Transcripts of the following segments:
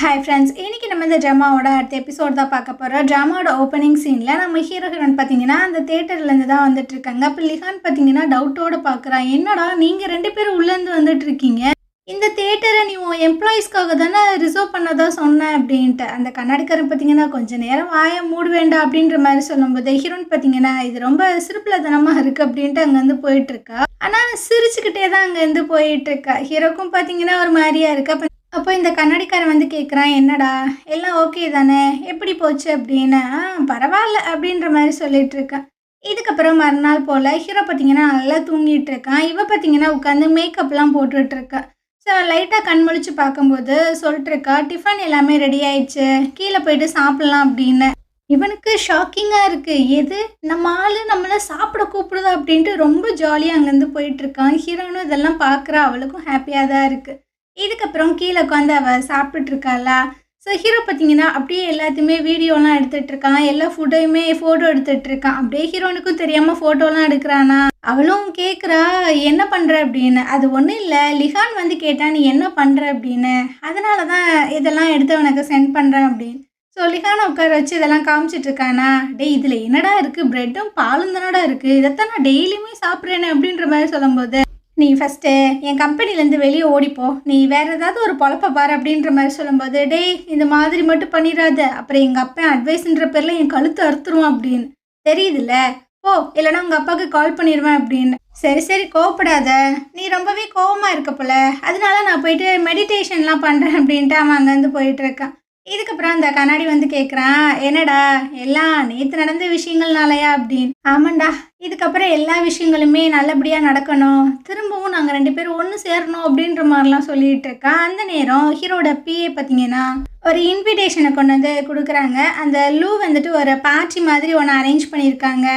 Hi friends, இன்னைக்கு நம்ம இந்த ட்ராமாவோட அடுத்த எபிசோட் தான் பார்க்க போகிறோம். ட்ராமாவோட ஓப்பனிங் சீனில் நம்ம ஹீரோ ஹீரோயின் பார்த்தீங்கன்னா அந்த தேட்டர்லேருந்து தான் வந்துட்டு இருக்காங்க. அப்போ லிஹான் பார்த்தீங்கன்னா டவுட்டோட பார்க்குறான். என்னடா நீங்கள் 2 பேரும் உள்ளேருந்து வந்துட்டு இருக்கீங்க, இந்த தேட்டரை நீ உன் எம்ப்ளாயீஸ்க்காக தானே ரிசர்வ் பண்ணதா சொன்னேன் அப்படின்ட்டு. அந்த கண்ணாடிக்காரன் பார்த்தீங்கன்னா கொஞ்சம் நேரம் வாயை மூட வேண்டாம் அப்படின்ற மாதிரி சொல்லும்போது ஹீரோயின் பார்த்தீங்கன்னா இது ரொம்ப சிறுப்பிலத்தனமாக இருக்குது அப்படின்ட்டு அங்கேருந்து போயிட்டுருக்கா. ஆனால் சிரிச்சுக்கிட்டே தான் அங்கேருந்து போயிட்டுருக்கா. ஹீரோக்கும் பார்த்தீங்கன்னா ஒரு மாதிரியா இருக்குது. அப்போ இந்த கண்ணாடிக்காரன் வந்து கேட்குறான், என்னடா எல்லாம் ஓகே தானே, எப்படி போச்சு அப்படின்னு. பரவாயில்ல அப்படின்ற மாதிரி சொல்லிட்டு இருக்கான். இதுக்கப்புறம் மறுநாள் போல் ஹீரோ பார்த்தீங்கன்னா நல்லா தூங்கிட்டு இருக்கான். இவ பார்த்தீங்கன்னா உட்காந்து மேக்கப்லாம் போட்டுட்டு இருக்கா. ஸோ லைட்டாக கண் முழிச்சு பார்க்கும்போது சொல்லிட்டு இருக்கா, டிஃபன் எல்லாமே ரெடி ஆயிடுச்சு, கீழே போயிட்டு சாப்பிட்லாம் அப்படின்னு. இவனுக்கு ஷாக்கிங்காக இருக்குது. எது நம்ம ஆள் நம்மளை சாப்பிட கூப்பிடுதா அப்படின்ட்டு ரொம்ப ஜாலியாக அங்கேருந்து போயிட்டுருக்கான். ஹீரோனும் இதெல்லாம் பார்க்குறா, அவளுக்கும் ஹாப்பியாக தான் இருக்குது. இதுக்கப்புறம் கீழே உட்காந்து அவள் சாப்பிட்டுட்ருக்காளா. ஸோ ஹீரோ பார்த்தீங்கன்னா அப்படியே எல்லாத்தையுமே வீடியோலாம் எடுத்துகிட்ருக்கான். எல்லா ஃபுட்டையுமே ஃபோட்டோ எடுத்துகிட்ருக்கான். அப்படியே ஹீரோனுக்கும் தெரியாமல் ஃபோட்டோலாம் எடுக்கிறானா. அவளும் கேட்குறா, என்ன பண்ணுற அப்படின்னு. அது ஒன்றும் இல்லை, லிஹான் வந்து கேட்டா நீ என்ன பண்ணுற அப்படின்னு, அதனால தான் இதெல்லாம் எடுத்து உனக்கு சென்ட் பண்ணுறேன் அப்படின்னு. ஸோ லிஹானை உட்கார வச்சு இதெல்லாம் காமிச்சிட்ருக்கானா. டே இதில் என்னடா இருக்குது, ப்ரெட்டும் பாலும் தானடா இருக்குது, இதைத்தான் நான் டெய்லியுமே சாப்பிட்றேனே அப்படின்ற மாதிரி சொல்லும்போது, நீ ஃபஸ்ட்டு என் கம்பெனிலேருந்து வெளியே ஓடிப்போ, நீ வேறு ஏதாவது ஒரு பொழப்ப பாரு அப்படின்ற மாதிரி சொல்லும்போது, டேய் இந்த மாதிரி மட்டும் பண்ணிடாத, அப்புறம் எங்கள் அப்பா அட்வைஸ்ன்ற பேரில் என் கழுத்து அறுத்துருவான் அப்படின்னு. தெரியுதுல்ல, போ, இல்லைனா உங்கள் அப்பாவுக்கு கால் பண்ணிடுவேன் அப்படின்னு. சரி சரி கோவப்படாத, நீ ரொம்பவே கோவமாக இருக்க போல, அதனால நான் போயிட்டு மெடிடேஷன்லாம் பண்ணுறேன் அப்படின்ட்டு அவன் அங்கேருந்து போயிட்டுருக்கான். இதுக்கப்புறம் அந்த கண்ணாடி வந்து கேட்குறான், என்னடா எல்லாம் நேற்று நடந்த விஷயங்கள்னாலயா அப்படின்னு. ஆமாண்டா, இதுக்கப்புறம் எல்லா விஷயங்களுமே நல்லபடியாக நடக்கணும், திரும்பவும் நாங்கள் 2 பேரும் ஒன்று சேரணும் அப்படின்ற மாதிரிலாம் சொல்லிட்டு இருக்கான். அந்த நேரம் ஹீரோட பிஏ பார்த்தீங்கன்னா ஒரு இன்விடேஷனை கொண்டு வந்து கொடுக்குறாங்க. அந்த லூ வந்துட்டு ஒரு பார்ட்டி மாதிரி ஒன்று அரேஞ்ச் பண்ணியிருக்காங்க.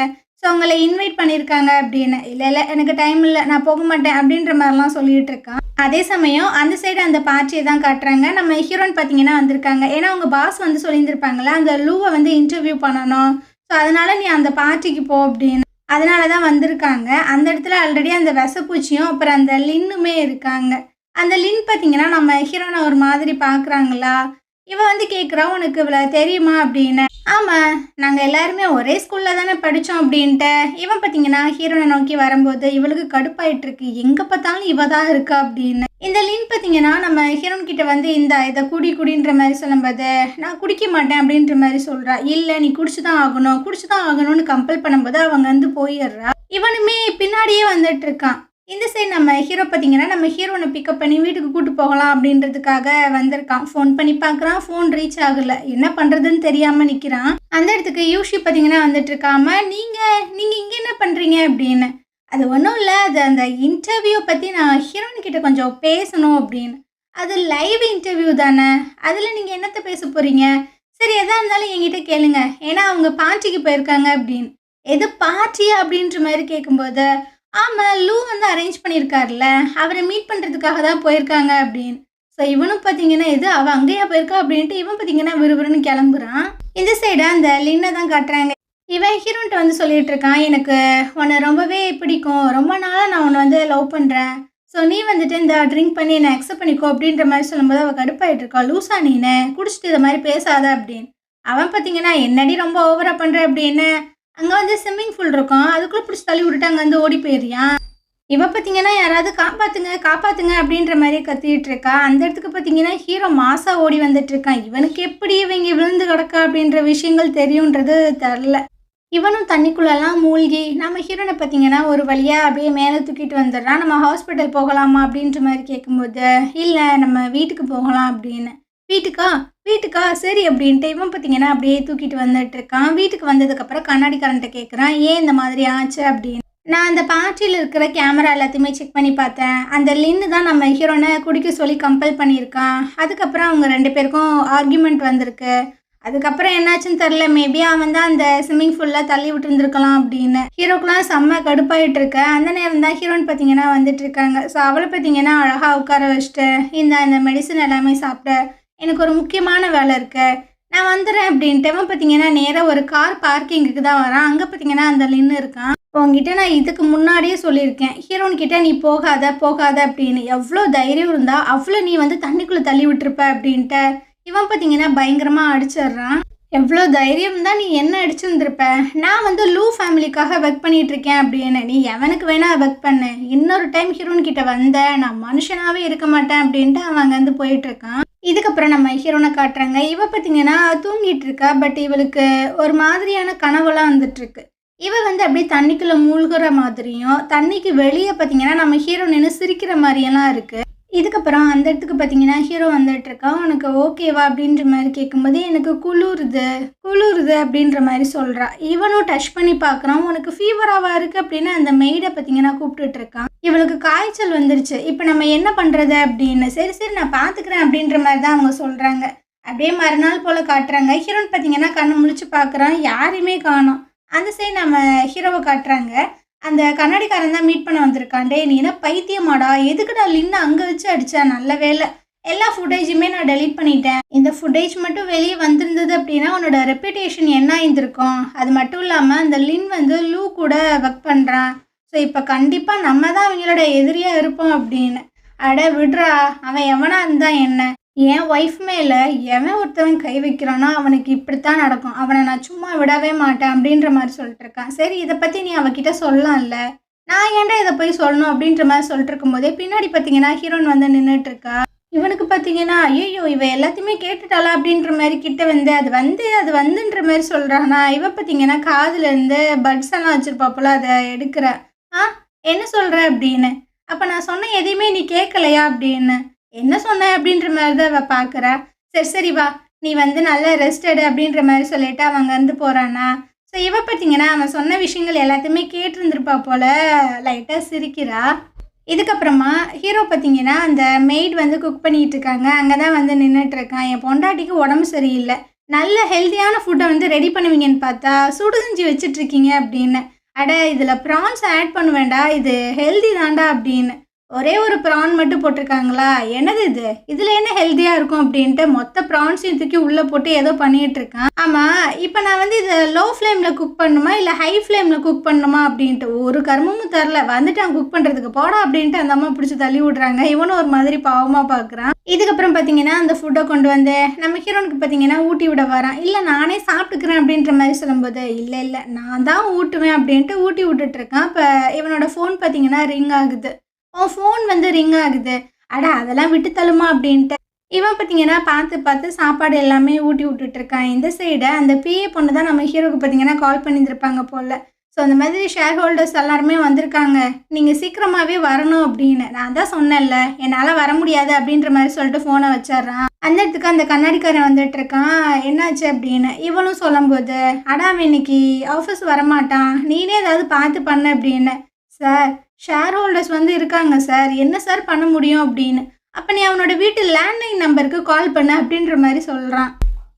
ஸோ அவங்கள இன்வைட் பண்ணியிருக்காங்க அப்படின்னு. இல்லை எனக்கு டைம் இல்லை, நான் போக மாட்டேன் அப்படின்ற மாதிரிலாம் சொல்லிட்டு இருக்கான். அதே சமயம் அந்த சைடு அந்த பார்ட்டியை தான் காட்டுறாங்க. நம்ம ஹீரோயின் பார்த்தீங்கன்னா வந்திருக்காங்க. ஏன்னா அவங்க பாஸ் வந்து சொல்லியிருந்திருப்பாங்களே அந்த லூவை வந்து இன்டர்வியூ பண்ணணும், ஸோ அதனால நீ அந்த பார்ட்டிக்கு போ அப்படின்னு. அதனால தான் வந்திருக்காங்க. அந்த இடத்துல ஆல்ரெடி அந்த விசப்பூச்சியும் அப்புறம் அந்த லின்னுமே இருக்காங்க. அந்த லின் பார்த்தீங்கன்னா நம்ம ஹீரோனை ஒரு மாதிரி பார்க்குறாங்களா. இவ வந்து கேட்குறா, உனக்கு இவ்வளோ தெரியுமா அப்படின்னு. ஆமாம், நாங்கள் எல்லாருமே ஒரே ஸ்கூலில் தானே படித்தோம் அப்படின்ட்டு. இவன் பார்த்தீங்கன்னா ஹீரோனை நோக்கி வரும்போது இவளுக்கு கடுப்பாயிட்டுருக்கு, எங்கே பார்த்தாலும் இவ தான் இருக்கா அப்படின்னு. இந்த லின் பார்த்தீங்கன்னா நம்ம ஹீரோன் கிட்ட வந்து இதை குடின்ற மாதிரி சொல்லும்போது, நான் குடிக்க மாட்டேன் அப்படின்ற மாதிரி சொல்கிறா. இல்லை நீ குடிச்சு தான் ஆகணும்னு கம்பல் பண்ணும்போது அவங்க வந்து போயிடுறா. இவனுமே பின்னாடியே வந்துட்டு இருக்கான். இந்த சைடு நம்ம ஹீரோ பார்த்தீங்கன்னா நம்ம ஹீரோனை பிக்கப் பண்ணி வீட்டுக்கு கூட்டு போகலாம் அப்படின்றதுக்காக வந்திருக்கான். ஃபோன் பண்ணி பார்க்குறான், ஃபோன் ரீச் ஆகலை. என்ன பண்ணுறதுன்னு தெரியாமல் நிற்கிறான். அந்த இடத்துக்கு யூஷி பார்த்தீங்கன்னா வந்துட்டு இருக்காம, நீங்கள் இங்கே என்ன பண்ணுறீங்க அப்படின்னு. அது ஒன்றும் இல்லை, அது அந்த இன்டர்வியூ பற்றி நான் ஹீரோயின் கிட்ட கொஞ்சம் பேசணும் அப்படின்னு. அது லைவ் இன்டர்வியூ தானே, அதில் நீங்கள் என்னத்தை பேச போகிறீங்க, சரி எதாக இருந்தாலும் என்கிட்ட கேளுங்க, ஏன்னா அவங்க பார்ட்டிக்கு போயிருக்காங்க அப்படின்னு. எது பார்ட்டியா அப்படின்ற மாதிரி கேட்கும்போது, ஆமாம் லூ வந்து அரேஞ்ச் பண்ணியிருக்காருல்ல, அவரை மீட் பண்ணுறதுக்காக தான் போயிருக்காங்க அப்படின்னு. ஸோ இவனும் பார்த்தீங்கன்னா இது அவள் அங்கேயா போயிருக்கா அப்படின்ட்டு இவன் பார்த்தீங்கன்னா விறுவிறுன்னு கிளம்புறான். இந்த சைடு அந்த லின்னை தான் காட்டுறாங்க. இவன் ஹீரோன்ட்ட வந்து சொல்லிட்டு இருக்கான், எனக்கு உன்னை ரொம்பவே பிடிக்கும், ரொம்ப நாளாக நான் உன்னை வந்து லவ் பண்ணுறேன், ஸோ நீ வந்துட்டு இந்த ட்ரிங்க் பண்ணி என்னை அக்செப்ட் பண்ணிக்கோ அப்படின்ற மாதிரி சொல்லும்போது அவள் கடுப்பாயிட்டு இருக்கா. லூசா நீனு, குடிச்சிட்டு இதை மாதிரி பேசாத அப்படின்னு. அவன் பார்த்தீங்கன்னா என்னடி ரொம்ப ஓவராக பண்ணுற அப்படின்னு. அங்கே வந்து ஸ்விம்மிங் பூல் இருக்கும், அதுக்குள்ளே பிடிச்சி தள்ளி விட்டுட்டு அங்கே வந்து ஓடி போயிடுறான். இவ பார்த்தீங்கன்னா யாராவது காப்பாற்றுங்க அப்படின்ற மாதிரி கத்திட்டு இருக்கா. அந்த இடத்துக்கு பார்த்தீங்கன்னா ஹீரோ மாசா ஓடி வந்துட்டு இருக்கான். இவனுக்கு எப்படி இவங்க விழுந்து கிடக்கா அப்படின்ற விஷயங்கள் தெரியுன்றது தெரில. இவனும் தண்ணிக்குள்ளெல்லாம் மூழ்கி நம்ம ஹீரோனை பார்த்தீங்கன்னா ஒரு வழியாக அப்படியே மேலே தூக்கிட்டு வந்துடுறான். நம்ம ஹாஸ்பிட்டல் போகலாமா அப்படின்ற மாதிரி கேட்கும்போது, இல்லை நம்ம வீட்டுக்கு போகலாம் அப்படின்னு. வீட்டுக்கா சரி அப்படின்ட்டு இவன் பார்த்தீங்கன்னா அப்படியே தூக்கிட்டு வந்துட்டு இருக்கான். வீட்டுக்கு வந்ததுக்கப்புறம் கண்ணாடிக்காரன்ட்ட கேட்குறான், ஏன் இந்த மாதிரி ஆச்சு அப்படின்னு. நான் அந்த பார்ட்டியில் இருக்கிற கேமரா எல்லாத்தையுமே செக் பண்ணி பார்த்தேன், அந்த லின்னு தான் நம்ம ஹீரோனை குடிக்க சொல்லி கம்பல் பண்ணியிருக்கான். அதுக்கப்புறம் அவங்க 2 பேருக்கும் ஆர்கியூமெண்ட் வந்திருக்கு. அதுக்கப்புறம் என்னாச்சுன்னு தெரில, மேபி அவன் தான் அந்த ஸ்விம்மிங் பூலில் தள்ளி விட்டுருந்துருக்கலாம் அப்படின்னு. ஹீரோக்கெலாம் செம்ம கடுப்பாயிட்டு இருக்க. அந்த நேரம் தான் ஹீரோயின் பார்த்தீங்கன்னா வந்துட்டு இருக்காங்க. ஸோ அவளை பார்த்தீங்கன்னா அழகாக உட்கார வச்சுட்டு, இந்த மெடிசன் எல்லாமே சாப்பிட்டு, எனக்கு ஒரு முக்கியமான வேலை இருக்கு, நான் வந்துடுறேன் அப்படின்ட்டு. அவன் பார்த்தீங்கன்னா நேராக ஒரு கார் பார்க்கிங்குக்கு தான் வரான். அங்கே பார்த்தீங்கன்னா அந்த லின்னு இருக்கான். உங்ககிட்ட நான் இதுக்கு முன்னாடியே சொல்லியிருக்கேன், ஹீரோன் கிட்ட நீ போகாத அப்படின்னு. எவ்வளோ தைரியம் இருந்தால் அவ்வளோ நீ வந்து தண்ணிக்குள்ளே தள்ளி விட்டுருப்ப அப்படின்ட்டு. இவன் பார்த்தீங்கன்னா பயங்கரமாக அடிச்சிடுறான். எவ்வளோ தைரியம் தான் நீ என்ன அடிச்சிருந்துருப்ப. நான் வந்து லூ ஃபேமிலிக்காக ஒர்க் பண்ணிட்டு இருக்கேன் அப்படின்னு. நீ எவனுக்கு வேணா ஒர்க் பண்ணு. இன்னொரு டைம் ஹீரோன் கிட்ட வந்த நான் மனுஷனாவே இருக்க மாட்டேன் அப்படின்ட்டு அவன் அங்கேருந்து போயிட்டு இருக்கான். இதுக்கப்புறம் நம்ம ஹீரோனை காட்டுறாங்க. இவ பார்த்தீங்கன்னா தூங்கிட்டு இருக்கா. பட் இவளுக்கு ஒரு மாதிரியான கனவெல்லாம் வந்துட்டு இருக்கு. இவ வந்து அப்படியே தண்ணிக்குள்ள மூழ்கிற மாதிரியும் தண்ணிக்கு வெளியே பார்த்தீங்கன்னா நம்ம ஹீரோ நின்று சிரிக்கிற மாதிரியெல்லாம் இருக்கு. இதுக்கப்புறம் அந்த இடத்துக்கு பார்த்தீங்கன்னா ஹீரோ வந்துட்டு இருக்கான். உனக்கு ஓகேவா அப்படின்ற மாதிரி கேட்கும்போது எனக்கு குளிருது குளிருது அப்படின்ற மாதிரி சொல்கிறா. இவனும் டச் பண்ணி பார்க்குறான். உனக்கு ஃபீவராவா இருக்குது அப்படின்னு அந்த மெய்டை பார்த்தீங்கன்னா கூப்பிட்டுட்டு இருக்கான். இவளுக்கு காய்ச்சல் வந்துருச்சு. இப்போ நம்ம என்ன பண்ணுறது அப்படின்னு. சரி சரி நான் பார்த்துக்கிறேன் அப்படின்ற மாதிரி தான் அவங்க சொல்கிறாங்க. அப்படியே மறுநாள் போல் காட்டுறாங்க. ஹீரோன் பார்த்தீங்கன்னா கண்ணு முழிச்சு பார்க்குறான். யாரையுமே காணோம். அந்த சைடு நம்ம ஹீரோவை காட்டுறாங்க. அந்த கண்ணாடிக்காரன் தான் மீட் பண்ண வந்திருக்கான். டே நீ என்ன பைத்தியமாடா, எதுக்குடா லின்னு அங்கே வச்சு அடிச்சா. நல்ல வேலை எல்லா ஃபுட்டேஜுமே நான் டெலீட் பண்ணிட்டேன். இந்த ஃபுட்டேஜ் மட்டும் வெளியே வந்திருந்தது அப்படின்னா உன்னோட ரெப்யூட்டேஷன் என்ன ஆயிருந்திருக்கும். அது மட்டும் இல்லாமல் அந்த லின் வந்து லூ கூட ஒர்க் பண்ணுறான். ஸோ இப்போ கண்டிப்பாக நம்ம தான் அவங்களோட எதிரியாக இருப்போம் அப்படின்னு. அட விடுறா, அவன் எவனா இருந்தா என்ன. என் ஒய்ஃப் மேலே எவன் ஒருத்தவன் கை வைக்கிறானோ அவனுக்கு இப்படித்தான் நடக்கும். அவனை நான் சும்மா விடவே மாட்டேன் அப்படின்ற மாதிரி சொல்லிட்டு இருக்கான். சரி இதை பற்றி நீ அவகிட்ட சொல்லலாம்ல. நான் ஏன்டா இதை போய் சொல்லணும் அப்படின்ற மாதிரி சொல்லிட்டு இருக்கும்போதே பின்னாடி பார்த்தீங்கன்னா ஹீரோன் வந்து நின்றுட்டு இருக்கா. இவனுக்கு பார்த்தீங்கன்னா ஐயோ இவ எல்லாத்தையுமே கேட்டுட்டாளா அப்படின்ற மாதிரி கிட்ட வந்து அது வந்துன்ற மாதிரி சொல்கிறானா. இவ பார்த்தீங்கன்னா காதுலேருந்து பட்ஸ் எல்லாம் வச்சுருப்பாப்போல அதை எடுக்கிற. என்ன சொல்கிற அப்படின்னு. அப்போ நான் சொன்ன எதையுமே நீ கேட்கலையா அப்படின்னு. என்ன சொன்ன அப்படின்ற மாதிரி தான் அவள் பார்க்குறா. சரி வா நீ வந்து நல்லா ரெஸ்ட் எடு அப்படின்ற மாதிரி சொல்லிட்டு அவன் அங்கேருந்து போகிறானா. ஸோ இவ பார்த்தீங்கன்னா அவன் சொன்ன விஷயங்கள் எல்லாத்தையுமே கேட்டுருந்துருப்பா போல் லைட்டாக சிரிக்கிறா. இதுக்கப்புறமா ஹீரோ பார்த்தீங்கன்னா அந்த மெய்ட் வந்து குக் பண்ணிகிட்டு இருக்காங்க. அங்கே தான் வந்து நின்றுட்டுருக்கான். என் பொண்டாட்டிக்கு உடம்பு சரியில்லை, நல்ல ஹெல்த்தியான ஃபுட்டை வந்து ரெடி பண்ணுவீங்கன்னு பார்த்தா சுடுகஞ்சி வச்சிட்ருக்கீங்க அப்படின்னு. அட இதில் ப்ரான்ஸ் ஆட் பண்ண வேண்டாம், இது ஹெல்தி தாண்டா அப்படின்னு. ஒரே ஒரு ப்ரான் மட்டும் போட்டிருக்காங்களா, என்னது இதில் என்ன ஹெல்த்தியாக இருக்கும் அப்படின்ட்டு மொத்த ப்ரான்ஸையும் தூக்கி உள்ளே போட்டு ஏதோ பண்ணிகிட்டு இருக்கான். ஆமாம் இப்போ நான் வந்து இதை லோ ஃப்ளேமில் குக் பண்ணணுமா இல்லை ஹை ஃப்ளேமில் குக் பண்ணணுமா அப்படின்ட்டு ஒரு கர்மமும் தரல. வந்துட்டான் குக் பண்ணுறதுக்கு போடா அப்படின்ட்டு அந்த அம்மா பிடிச்சி தள்ளி விட்றாங்க. இவனும் ஒரு மாதிரி பாவமாக பார்க்குறான். இதுக்கப்புறம் பார்த்தீங்கன்னா அந்த ஃபுட்டை கொண்டு வந்து நம்ம ஹீரோனுக்கு பார்த்தீங்கன்னா ஊட்டி விட வரான். இல்லை நானே சாப்பிட்டுக்கிறேன் அப்படின்ற மாதிரி சொல்லும்போது இல்லை நான் தான் ஊட்டுவேன் அப்படின்ட்டு ஊட்டி விட்டுட்டு இருக்கான். இப்போ இவனோட ஃபோன் பார்த்தீங்கன்னா ரிங் ஆகுது. உன் ஃபோன் வந்து ரிங் ஆகுது. அட அதெல்லாம் விட்டு தள்ளுமா அப்படின்ட்டு இவன் பார்த்தீங்கன்னா பார்த்து சாப்பாடு எல்லாமே ஊட்டி விட்டுட்டு இருக்கான். இந்த சைடு அந்த பிஏ பொண்ணு தான் நம்ம ஹீரோக்கு பார்த்தீங்கன்னா கால் பண்ணியிருந்திருப்பாங்க போல். ஸோ அந்த மாதிரி ஷேர் ஹோல்டர்ஸ் எல்லாருமே வந்திருக்காங்க, நீங்கள் சீக்கிரமாகவே வரணும் அப்படின்னு. நான் தான் சொன்னேன்ல என்னால் வர முடியாது அப்படின்ற மாதிரி சொல்லிட்டு ஃபோனை வச்சிட்றான். அந்த இடத்துக்கு அந்த கண்ணாடிக்காரன் வந்துட்டு இருக்கான். என்னாச்சு அப்படின்னு இவனும் சொல்லும்போது அவன் இன்னைக்கு ஆஃபீஸ் வரமாட்டான், நீனே ஏதாவது பார்த்து பண்ண அப்படின்னு. சார் ஷேர் ஹோல்டர்ஸ் வந்து இருக்காங்க சார், என்ன சார் பண்ண முடியும் அப்படின்னு. அப்போ நீ அவனோட வீட்டு லேண்ட்லைன் நம்பருக்கு கால் பண்ண அப்படின்ற மாதிரி சொல்கிறான்.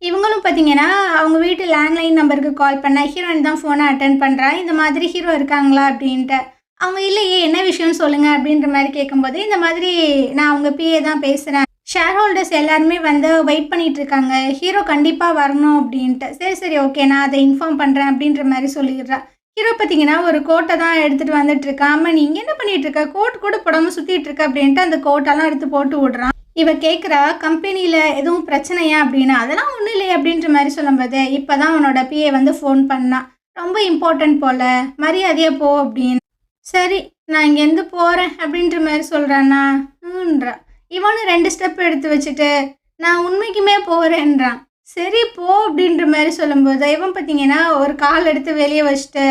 இவங்களும் பார்த்தீங்கன்னா அவங்க வீட்டு லேண்ட்லைன் நம்பருக்கு கால் பண்ண ஹீரோயின் தான் ஃபோனை அட்டன் பண்ணுறான். இந்த மாதிரி ஹீரோ இருக்காங்களா அப்படின்ட்டு. அவங்க இல்லையே என்ன விஷயம்னு சொல்லுங்கள் அப்படின்ற மாதிரி கேட்கும்போது இந்த மாதிரி நான் அவங்க பிஏ தான் பேசுகிறேன், ஷேர் ஹோல்டர்ஸ் எல்லாருமே வந்து வெயிட் பண்ணிகிட்டு இருக்காங்க, ஹீரோ கண்டிப்பாக வரணும் அப்படின்ட்டு. சரி ஓகே நான் அதை இன்ஃபார்ம் பண்ணுறேன் அப்படின்ற மாதிரி சொல்லிடுறா. ஹீரோ பார்த்தீங்கன்னா ஒரு கோட்டை தான் எடுத்துகிட்டு வந்துட்டு இருக்கா. அம்மா நீ என்ன பண்ணிட்டு இருக்க, கோட் கூட போடாமல் சுற்றிட்டு இருக்க அப்படின்ட்டு அந்த கோட்டெல்லாம் எடுத்து போட்டு விடுறான். இவ கேட்குறா கம்பெனியில் எதுவும் பிரச்சனையா அப்படின்னு. அதெல்லாம் ஒன்றும் இல்லையே அப்படின்ற மாதிரி சொல்லும்போது இப்போ தான் அவனோட பிஏ வந்து ஃபோன் பண்ணான். ரொம்ப இம்பார்ட்டன்ட் போல், மரியாதையாக போ அப்படின்னு. சரி நான் இங்கேருந்து போகிறேன் அப்படின்ற மாதிரி சொல்கிறானான்றா. இவனு 2 ஸ்டெப் எடுத்து வச்சுட்டு நான் உண்மைக்குமே போகிறேன்றான். சரி போ அப்படின்ற மாதிரி சொல்லும்போது இவன் பார்த்தீங்கன்னா ஒரு கால் எடுத்து வெளியே வச்சுட்டு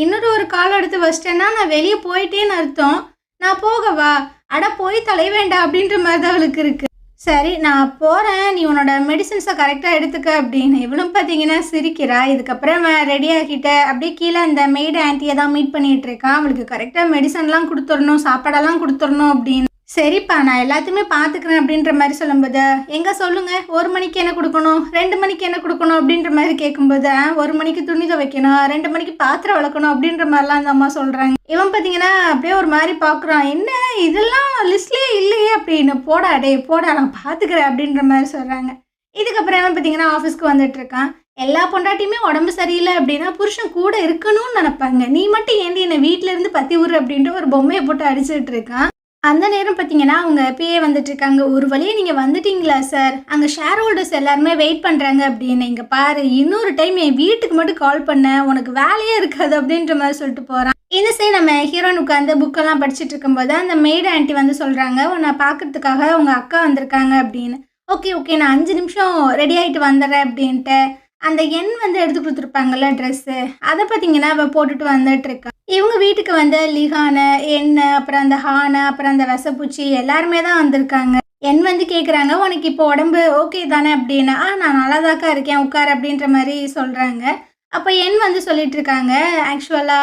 இன்னொரு ஒரு கால் எடுத்து வச்சிட்டேன்னா நான் வெளியே போயிட்டேன்னு அர்த்தம், நான் போகவா, அட போய் தலைவேண்டா அப்படின்ற மாதிரி தான் அவளுக்கு இருக்குது. சரி நான் போகிறேன், நீ உன்னோட மெடிசன்ஸை கரெக்டாக எடுத்துக்க அப்படின்னு. இவளும் பார்த்தீங்கன்னா சிரிக்கிறா. இதுக்கப்புறம் ரெடி ஆகிட்ட அப்படியே கீழே அந்த மெய்டு ஆன்ட்டியை தான் மீட் பண்ணிகிட்டு இருக்கான். அவளுக்கு கரெக்டாக மெடிசன்லாம் கொடுத்துடணும், சாப்பாடெல்லாம் கொடுத்துடணும் அப்படின்னு. சரிப்பா நான் எல்லாத்தையுமே பார்த்துக்கிறேன் அப்படின்ற மாதிரி சொல்லும்போது எங்கே சொல்லுங்கள், 1 மணிக்கு என்ன கொடுக்கணும், 2 மணிக்கு என்ன கொடுக்கணும் அப்படின்ற மாதிரி கேட்கும்போது 1 மணிக்கு துணி துவைக்கணும், 2 மணிக்கு பாத்திரம் விளக்கணும் அப்படின்ற மாதிரிலாம் அந்த அம்மா சொல்கிறாங்க. இவன் பார்த்தீங்கன்னா அப்படியே ஒரு மாதிரி பார்க்குறான், என்ன இதெல்லாம் லிஸ்ட்லேயே இல்லையே அப்படின்னு. போடா நான் பார்த்துக்கிறேன் அப்படின்ற மாதிரி சொல்கிறாங்க. இதுக்கப்புறம் இவன் பார்த்தீங்கன்னா ஆஃபீஸ்க்கு வந்துட்டு இருக்கான். எல்லா பொண்டாட்டியுமே உடம்பு சரியில்லை அப்படின்னா புருஷன் கூட இருக்கணும்னு நினைப்பாங்க, நீ மட்டும் ஏண்டி என்னை வீட்டிலேருந்து பற்றி விடுற அப்படின்ட்டு ஒரு பொம்மையை போட்டு அடிச்சுட்டு இருக்கான். அந்த நேரம் பார்த்தீங்கன்னா, அவங்க பிஏ வந்துட்டுருக்காங்க. "ஒரு வழியா நீங்க வந்துட்டீங்களா சார்? அங்க ஷேர் ஹோல்டர்ஸ் எல்லாருமே வெயிட் பண்றாங்க" அப்படின்னு. "இங்க பாரு, இன்னொரு டைம் என் வீட்டுக்கு மட்டும் கால் பண்ண, உனக்கு வேலையே இருக்காது" அப்படின்ற மாரி சொல்லிட்டு போறான். இந்த சைடு நம்ம ஹீரோயின் உட்காந்து புக்கெல்லாம் படிச்சுட்டு இருக்கும்போது, அந்த மெய்டு ஆன்ட்டி வந்து சொல்றாங்க, "உன்ன பார்க்கறதுக்காக உங்க அக்கா வந்திருக்காங்க" அப்படின்னு. "Okay, okay. நான் 5 நிமிஷம் ரெடி ஆயிட்டு வந்துடுறேன்" அப்படின்ட்டு. அந்த எண் வந்து எடுத்து குடுத்துருப்பாங்கல்ல ட்ரெஸ்ஸு, அத பார்த்தீங்கன்னா, அவ போட்டுட்டு வந்துட்டுருக்கா. இவங்க வீட்டுக்கு வந்து லிஹானு, எண்ணு, அப்புறம் அந்த ஹானு, அப்புறம் அந்த வெசப்பூச்சி எல்லாருமே தான் வந்திருக்காங்க. என் வந்து கேட்குறாங்க, "உனக்கு இப்போ உடம்பு ஓகே தானே?" அப்படின்னு. நான் நல்லாதாக்கா இருக்கேன். உட்காரு" அப்படின்ற மாரி சொல்றாங்க. அப்ப என் வந்து சொல்லிட்டு இருக்காங்க, "ஆக்சுவலா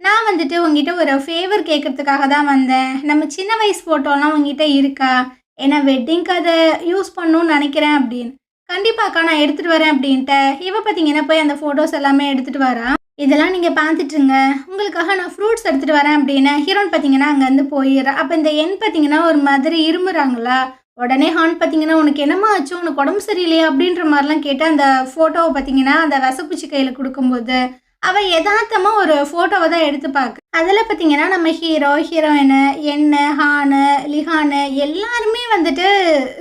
நான் வந்துட்டு உன்கிட்ட ஒரு ஃபேவர் கேட்கறதுக்காக தான் வந்தேன். நம்ம சின்ன வயசு ஃபோட்டோலாம் உன்கிட்ட இருக்கா? ஏன்னா வெட்டிங்க்கு அத யூஸ் பண்ணணும்னு நெனைக்கிறேன்" அப்படின்னு. "கண்டிப்பாக்கா நான் எடுத்துட்டு வரேன்" அப்படின்ட்டு. இவ பார்த்தீங்கன்னா போய் அந்த ஃபோட்டோஸ் எல்லாமே எடுத்துட்டு வரா. "இதெல்லாம் நீங்க பார்த்துட்டுருங்க. உங்களுக்காக நான் ஃப்ரூட்ஸ் எடுத்துட்டு வரேன்" அப்படின்னு ஹீரோயின் பார்த்தீங்கன்னா அங்கேருந்து போயிர்றா. அப்ப இந்த எண் பார்த்தீங்கன்னா ஒரு மாதிரி இருமுறாங்களா, உடனே ஹான் பார்த்தீங்கன்னா, "உனக்கு என்னம்மா ஆச்சு? உனக்கு உடம்பு சரியில்லையா?" அப்படின்ற மாரிலாம் கேட்டு அந்த ஃபோட்டோவ பார்த்தீங்கன்னா, அந்த வெசப்பூச்சி கையில குடுக்கும்போது, அவ எதார்த்தமா ஒரு ஃபோட்டோவ தான் எடுத்து பாக்கு. அதில பார்த்தீங்கன்னா, நம்ம ஹீரோ, ஹீரோயினு, எண்ணு, ஹானு, லிஹானு எல்லாருமே வந்துட்டு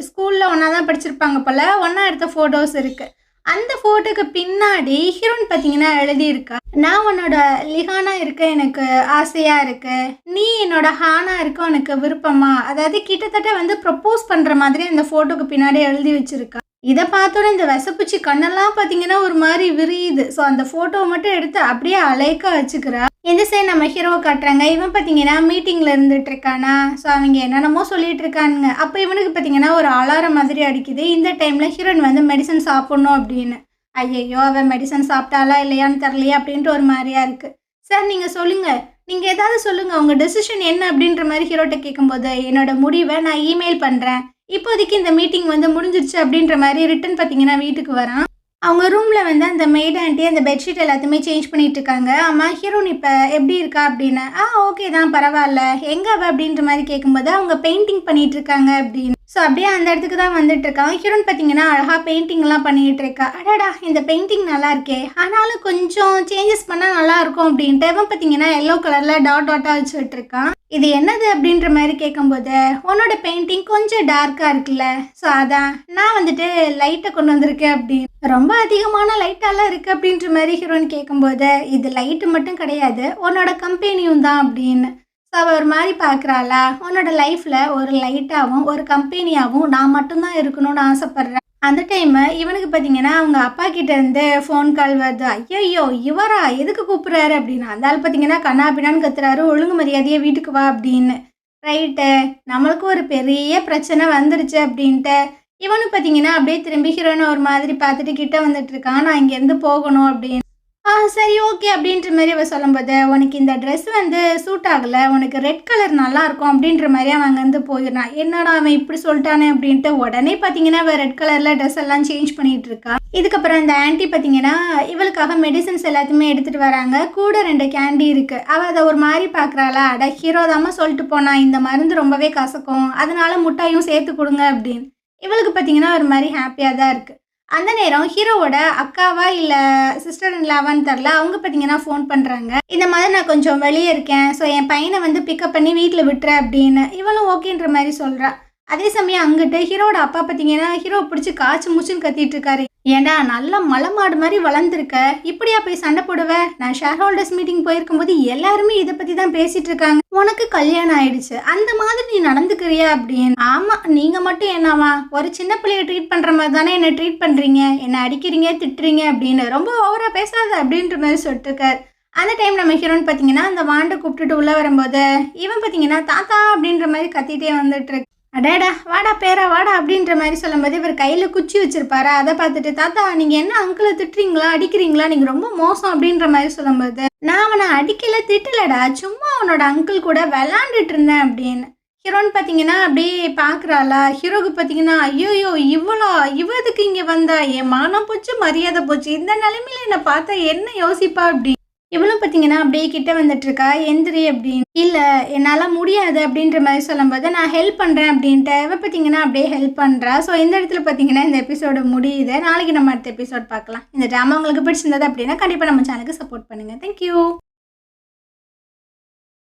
ஸ்கூல்ல ஒண்ணா தான் படிச்சிருப்பாங்க போல. ஒண்ணா எடுத்த ஃபோட்டோஸ் இருக்கு. அந்த ஃபோட்டோக்கு பின்னாடி ஹீரோயின் பார்த்தீங்கன்னா எழுதியிருக்கா, "நான் உன்னோட லிஹானா இருக்க எனக்கு ஆசையா இருக்கு. நீ என்னோட ஹானா இருக்க உனக்கு விருப்பமா?" அதாவது கிட்டத்தட்ட வந்து ப்ரப்போஸ் பண்ற மாதிரி அந்த ஃபோட்டோக்கு பின்னாடி எழுதி வச்சிருக்கா. இத பார்த்தோனே இந்த வெசப்பூச்சி கண்ணெல்லாம் பார்த்தீங்கன்னா ஒரு மாரி விரியுது. ஸோ அந்த ஃபோட்டோவ மட்டும் எடுத்து அப்படியே அலைக்கா வச்சுக்கிறா. இந்த சைடு நம்ம ஹீரோவ காட்டுறாங்க. இவன் பார்த்தீங்கன்னா மீட்டிங்ல இருந்துட்டு இருக்கானா. ஸோ அவங்க என்னென்னமோ சொல்லிட்டு இருக்கானுங்க. அப்போ இவனுக்கு பார்த்தீங்கன்னா ஒரு அலாரம் மாதிரி அடிக்குது. இந்த டைம்ல ஹீரோயின் வந்து மெடிசன் சாப்பிடணும் அப்படின்னு. ஐயையோ! அவ மெடிசன் சாப்பிட்டாளா இல்லையான்னு தெரியலையே அப்படின்ட்டு ஒரு மாரியா இருக்கு. "சார் நீங்க சொல்லுங்க. நீங்க ஏதாவது சொல்லுங்க. உங்க டெசிஷன் என்ன?" அப்படின்ற மாரி ஹீரோட்ட கேட்கும்போது, "என்னோட முடிவ நான் இமெயில் பண்றேன். இப்போதைக்கு இந்த மீட்டிங் வந்து முடிஞ்சிருச்சு" அப்படின்ற மாரி ரிட்டர்ன் பார்த்தீங்கன்னா வீட்டுக்கு வரான். அவங்க ரூம்ல வந்து அந்த மெய்ட் ஆன்ட்டி அந்த பெட்ஷீட் எல்லாத்தையுமே சேஞ்ச் பண்ணிட்டு இருக்காங்க. "ஆமா, ஹீரோயின் இப்ப எப்படி இருக்கா?" அப்படின்னு. ஓகே தான், பரவாயில்ல. எங்க அவ?" அப்படின்ற மாரி கேட்கும்போது, "அவங்க பெயிண்டிங் பண்ணிட்டு இருக்காங்க" அப்படின்னு. ஸோ அப்படியே அந்த இடத்துக்கு தான் வந்துட்டு இருக்கான். ஹீரோயின் பார்த்தீங்கன்னா அழகா பெயிண்டிங்லாம் பண்ணிட்டு இருக்கா. "அடடா! இந்த பெயிண்டிங் நல்லா இருக்கே. ஆனாலும் கொஞ்சம் சேஞ்சஸ் பண்ணா நல்லா இருக்கும்" அப்படின்ட்டு இவன் பார்த்தீங்கன்னா எல்லோ கலர்ல டாட் டாட்டா வச்சு விட்டுருக்கான். "இது என்னது?" அப்படின்ற மாரி கேட்கும்போது, "உன்னோட பெயிண்டிங் கொஞ்சம் டார்க்கா இருக்குல்ல. ஸோ அதான் நான் வந்துட்டு லைட்ட கொண்டு வந்திருக்கேன்" அப்படின்னு. "ரொம்ப அதிகமான லைட்டாலாம் இருக்கு" அப்படின்ற மாரி ஹீரோயின் கேட்கும்போது, "இது லைட்டு மட்டும் கிடையாது. உன்னோட கம்பெனியும் தான்" அப்படின்னு. ஸோ அவ ஒரு மாரி பார்க்குறாளா, "உன்னோட லைஃப்ல ஒரு லைட்டாவும், ஒரு கம்பெனியாவும் நான் மட்டும் தான் இருக்கணும்னு ஆசைப்படுறேன்." அந்த டைமு இவனுக்கு பார்த்தீங்கன்னா, அவங்க அப்பா கிட்ட இருந்து ஃபோன் கால் வருது. "ஐயய்யோ! இவரா? எதுக்கு கூப்பிடுறாரு?" அப்படின்னு. அந்த ஆள் பார்த்தீங்கன்னா கன்னா பின்னான்னு கத்துறாரு. "ஒழுங்கு மரியாதையா வீட்டுக்கு வா" அப்படின்னு. ரைட்டு. நம்மளுக்கு ஒரு பெரிய பிரச்சனை வந்துருச்சு அப்படின்ட்டு, இவனும் பார்த்தீங்கன்னா அப்படியே திரும்பி ஹீரோயின ஒரு மாதிரி பார்த்துட்டு கிட்ட வந்துட்டு இருக்கான். "நான் இங்கேருந்து போகணும்" அப்படின்னு. சரி, ஓகே" அப்படின்ற மாரி அவ சொல்லும்போது, "உனக்கு இந்த ட்ரெஸ் வந்து சூட் ஆகல. உனக்கு ரெட் கலர் நல்லாயிருக்கும்" அப்படின்ற மாரி அவன் அங்கேருந்து போயிடுறான். என்னடா அவன் இப்படி சொல்லிட்டானே அப்படின்ட்டு உடனே பார்த்தீங்கன்னா, அவ ரெட் கலர்ல ட்ரெஸ் எல்லாம் சேஞ்ச் பண்ணிட்டு இருக்கா. இதுக்கப்புறம் அந்த ஆன்ட்டி பார்த்தீங்கன்னா, இவளுக்காக மெடிசின்ஸ் எல்லாத்தையுமே எடுத்துட்டு வராங்க. கூட 2 கேண்டி இருக்கு. அவ அத ஒரு மாரி பார்க்குறாளா, "அட ஹீரோ தாம்மா சொல்லிட்டு போனான். இந்த மருந்து ரொம்பவே கசக்கும். அதனால முட்டாயும் சேர்த்து குடுங்க" அப்படின்னு. இவளுக்கு பார்த்தீங்கன்னா, ஒரு மாரி ஹேப்பியா தான் இருக்கு. அந்த நேரம் ஹீரோவோட அக்காவா இல்ல சிஸ்டர் இன் லாவான்னு தெரில. அவங்க பார்த்தீங்கன்னா ஃபோன் பண்ணுறாங்க. இந்த மாதிரி "நான் கொஞ்சம் வெளியே இருக்கேன். ஸோ என் பையனை வந்து பிக்கப் பண்ணி வீட்டில் விட்டுற" அப்படின்னு. இவளும் ஓகேன்ற மாதிரி சொல்கிறா. அதே சமயம் அங்கிட்டு ஹீரோட அப்பா பார்த்தீங்கன்னா ஹீரோ பிடிச்சி காய்ச்சி மூச்சுன்னு கத்திட்டு இருக்காரு. "ஏண்டா நல்லா மலை மாடு மாதிரி வளர்ந்துருக்க, இப்படியா போய் சண்டை போடுவ? நான் ஷேர் ஹோல்டர்ஸ் மீட்டிங் போயிருக்கும்போது எல்லாருமே இதை பற்றி தான் பேசிட்டு இருக்காங்க. உனக்கு கல்யாணம் ஆயிடுச்சு, அந்த மாதிரி நீ நடந்துக்கிறியா?" அப்படின்னு. "ஆமாம், நீங்கள் மட்டும் என்னவா ஒரு சின்ன பிள்ளைய ட்ரீட் பண்ணுற மாதிரி தானே என்னை ட்ரீட் பண்ணுறீங்க. என்னை அடிக்கிறீங்க, திட்டுறீங்க" அப்படின்னு. "ரொம்ப ஓவராக பேசாத" அப்படின்ற மாதிரி சொல்லிட்டுருக்காரு. அந்த டைம் நம்ம ஹீரோன்னு பார்த்தீங்கன்னா அந்த வாண்டை கூப்பிட்டுட்டு உள்ளே வரும்போது, இவன் பார்த்தீங்கன்னா தாத்தா அப்படின்ற மாதிரி கத்திட்டே வந்துட்டு இருக்கு. "அடேடா வாடா பேரா வாடா" அப்படின்ற மாதிரி சொல்லும்போது, இவர் கையில் குச்சி வச்சிருப்பாரு. அதை பார்த்துட்டு, "தாத்தா நீங்கள் என்ன அங்கிளை திட்டுறீங்களா, அடிக்கிறீங்களா? நீங்கள் ரொம்ப மோசம்" அப்படின்ற மாதிரி சொல்லும்போது, "நான் அவனை அடிக்கல, திட்டலடா, சும்மா அவனோட அங்கிள் கூட விளாண்டுட்டு இருந்தேன்" அப்படின்னு. ஹீரோன்னு பார்த்தீங்கன்னா அப்படியே பார்க்குறாளா. ஹீரோக்கு பார்த்தீங்கன்னா, "ஐயோயோ இவ்வளோ இவதுக்கு இங்கே வந்தா, என் மானம் போச்சு, மரியாதை போச்சு, இந்த நிலைமையில என்னை பார்த்தா என்ன யோசிப்பா" அப்படி. இவளும் பார்த்தீங்கன்னா அப்படியே கிட்ட வந்துட்டுருக்கா. "எந்திரி" அப்படின்னு. "இல்லை என்னால் முடியாது" அப்படின்ற மாதிரி சொல்லும்போது, "நான் ஹெல்ப் பண்ணுறேன்" அப்படின்ட்டு இவ பார்த்தீங்கன்னா அப்படியே ஹெல்ப் பண்ணுறா. ஸோ இந்த இடத்துல பார்த்தீங்கன்னா இந்த எபிசோடு முடியுது. நாளைக்கு நம்ம அடுத்த எபிசோட் பார்க்கலாம். இந்த ட்ராமா உங்களுக்கு பிடிச்சிருந்தது அப்படின்னா கண்டிப்பாக நம்ம சேனலுக்கு சப்போர்ட் பண்ணுங்கள். தேங்க்யூ.